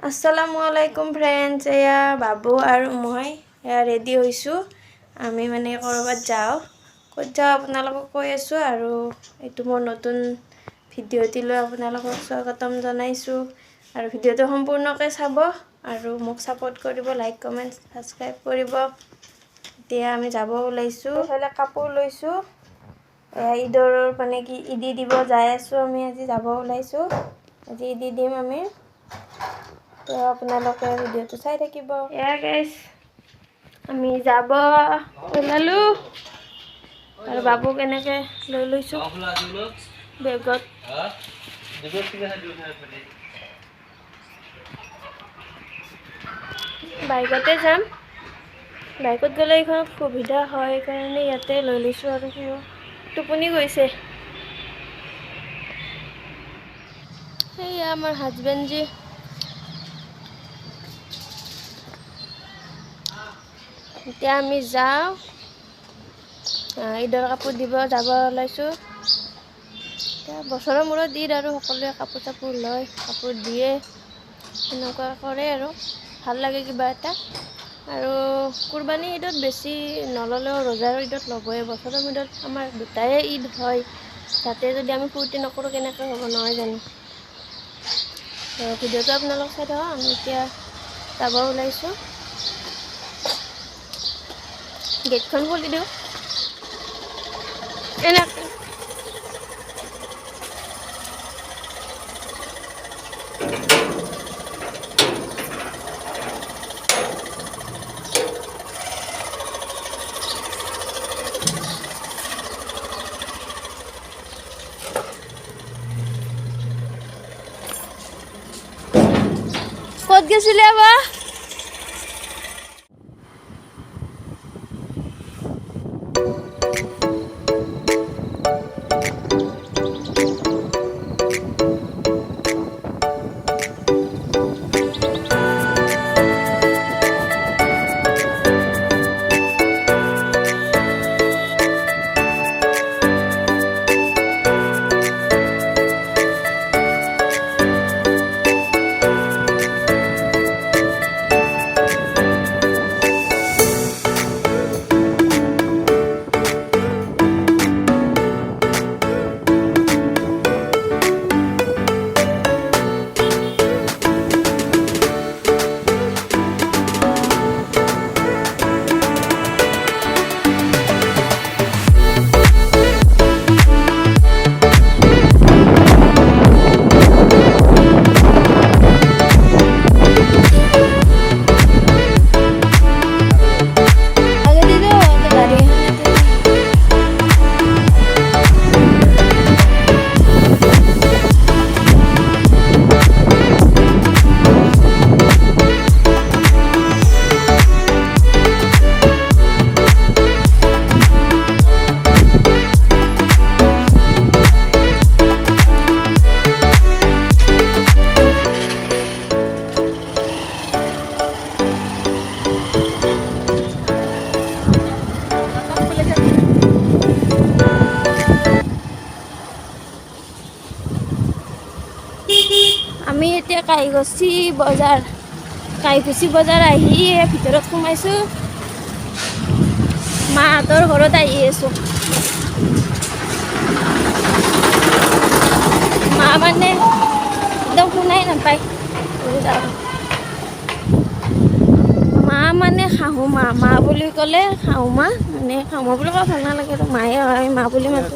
Assalamualaikum friends, এয়া বাবু আৰু মই এয়া ৰেডি হৈছো। আমি মানে কৰবাত যাওঁ, ক'ত যাওঁ আপোনালোকক কৈ আছো। আৰু এইটো মোৰ নতুন ভিডিঅ'টি লৈ আপোনালোকক স্বাগতম জনাইছো। আৰু ভিডিঅ'টো সম্পূৰ্ণকৈ চাব আৰু মোক সাপোৰ্ট কৰিব, লাইক কমেন্ট সাবস্ক্ৰাইব কৰিব। এতিয়া আমি যাব ওলাইছো। এফালে কাপোৰ লৈছো, ঈদৰ মানে কি ঈদি দিব যাই আছো। আমি আজি যাব ওলাইছো, আজি ঈদি দিম আমি। তো আপোনালোকে ভিডিঅ'টো চাই থাকিব। এয়া গাইস, আমি যাব ওলালো আৰু বাবুক এনেকে লৈ লৈছো বেগত। বাইকতে যাম, বাইকত গ'লে এইখনত সুবিধা হয়, সেইকাৰণে ইয়াতে লৈ লৈছো। আৰু সিও টোপনি গৈছে। সেয়া আমাৰ হাজবেণ্ডজি। এতিয়া আমি যাওঁ, ঈদৰ কাপোৰ দিব যাব ওলাইছো। এতিয়া বছৰৰ মূৰত ঈদ আৰু সকলোৱে কাপোৰ চাপোৰ লয়, কাপোৰ দিয়ে, এনেকুৱা কৰে আৰু ভাল লাগে কিবা এটা। আৰু কুৰবানী ঈদত বেছি নল'লেও ৰজাৰ ঈদত ল'বই। বছৰৰ ঈদত আমাৰ দুটাই ঈদ হয়, তাতে যদি আমি ফূৰ্তি নকৰোঁ কেনেকৈ হ'ব, নহয় জানো? ভিডিঅ'টো আপোনালোক চাই থাকক। আমি এতিয়া যাব ওলাইছোঁ। গেটখন খুলি দিওঁ এনেকৈ। ক'ত গৈছিলে বা? আমি এতিয়া কাইগুচি বজাৰ আহি ভিতৰত সোমাইছোঁ। মাহঁতৰ ঘৰত আহি আছোঁ। মা মানে একদম শুনাই নাপায়। মা মানে শাহু মা, মা বুলি ক'লে শাহু মা, মানে শাহু মা বুলি ক'লে ভাল নালাগে আৰু মায়ে হয়, আমি মা বুলি মাতো।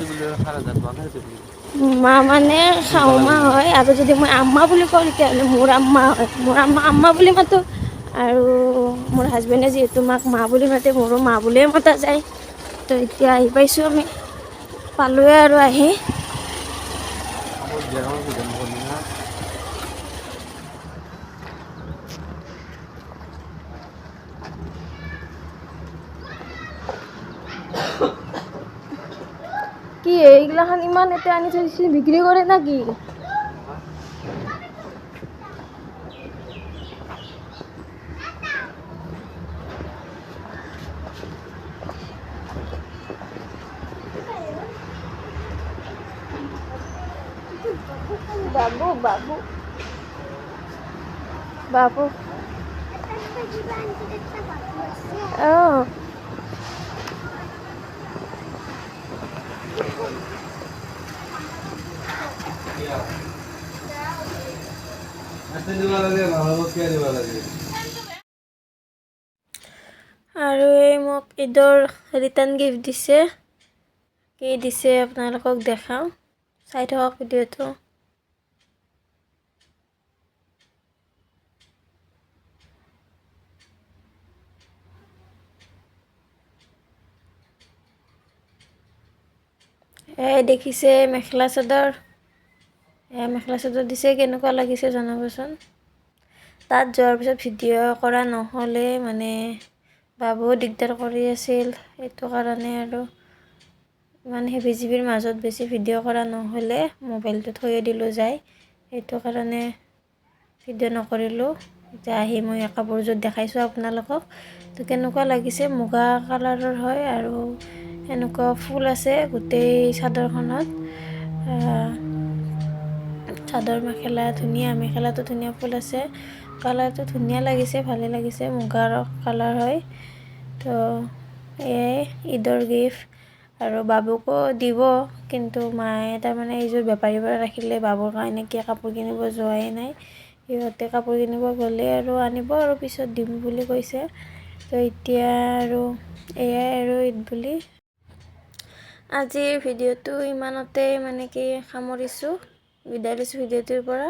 মা মানে শাহু মা হয়, আৰু যদি মই আম্মা বুলি কওঁ তেতিয়াহ'লে মোৰ আম্মা হয়। মোৰ আম্মা বুলি মাতো। আৰু মোৰ হাজবেণ্ডে যিহেতু মাক মা বুলি মাতে, মোৰো মা বুলিয়ে মতা যায়। তো এতিয়া আহি পাইছোঁ, আমি পালোৱে আৰু আহি। কি এইগিলাখান ইমান এতিয়া আনি থৈছিল, বিক্ৰী কৰে না কি? বাবু বাবু বাবু অঁ আৰু এই মোক ঈদৰ ৰিটাৰ্ণ গিফ্ট দিছে কি দিছে আপোনালোকক দেখাওঁ চাই থাকক ভিডিঅ'টো এই দেখিছে মেখেলা চাদৰ দিছে কেনেকুৱা লাগিছে জনাবচোন তাত যোৱাৰ পিছত ভিডিঅ' কৰা নহ'লে মানে বাবুও দিগদাৰ কৰি আছিল সেইটো কাৰণে আৰু ইমান হেভি জিবিৰ মাজত বেছি ভিডিঅ' কৰা নহ'লে মোবাইলটো থৈয়ে দিলোঁ যায় সেইটো কাৰণে ভিডিঅ' নকৰিলোঁ এতিয়া আহি মই কাপোৰযোৰ দেখাইছোঁ আপোনালোকক তো কেনেকুৱা লাগিছে মুগা কালাৰৰ হয় আৰু এনেকুৱা ফুল আছে গোটেই চাদৰখনত চাদৰ মেখেলা ধুনীয়া মেখেলাটো ধুনীয়া ফুল আছে কালাৰটো ধুনীয়া লাগিছে ভালে লাগিছে মুগাৰ কালাৰ হয় তো এয়াই ঈদৰ গিফ্ট আৰু বাবুকো দিব কিন্তু মায়ে তাৰমানে এইযোৰ বেপাৰীৰ পৰা ৰাখিলে বাবুৰ কাৰণে কি কাপোৰ কিনিব যোৱাই নাই সিহঁতে কাপোৰ কিনিব গ'লে আৰু আনিব আৰু পিছত দিম বুলি কৈছে তো এতিয়া আৰু এয়াই আৰু ঈদ বুলি আজিৰ ভিডিঅ'টো ইমানতে মানে কি সামৰিছোঁ বিদায় লৈছোঁ ভিডিঅ'টোৰ পৰা